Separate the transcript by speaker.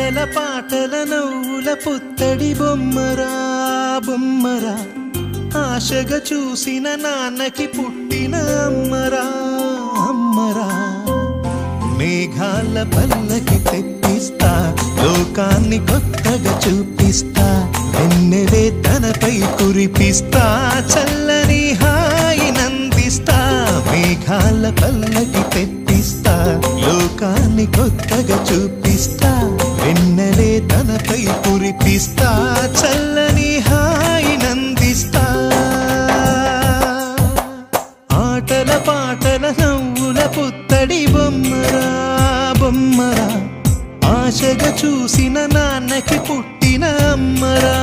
Speaker 1: ఆటల పాటల నవ్వుల పుత్తడి బొమ్మరా బొమ్మరా ఆశగా చూసిన నాన్నకి పుట్టిన అమ్మరా అమ్మరా మేఘాల పల్లకి తెప్పిస్తా లోకాన్ని కొత్తగా చూపిస్తా వెన్నెలే తనపై కురిపిస్తా చల్లని హాయినందిస్తా మేఘాల పల్లకి తెప్పిస్తా లోకాన్ని కొత్తగా చూపిస్తా వెన్నెలే తనపై కురిపిస్తా చల్లని హాయినందిస్తా ఆటల పాటల నవ్వుల పుత్తడి బొమ్మరా బొమ్మరా ఆశగా చూసిన నాన్నకి పుట్టిన అమ్మరా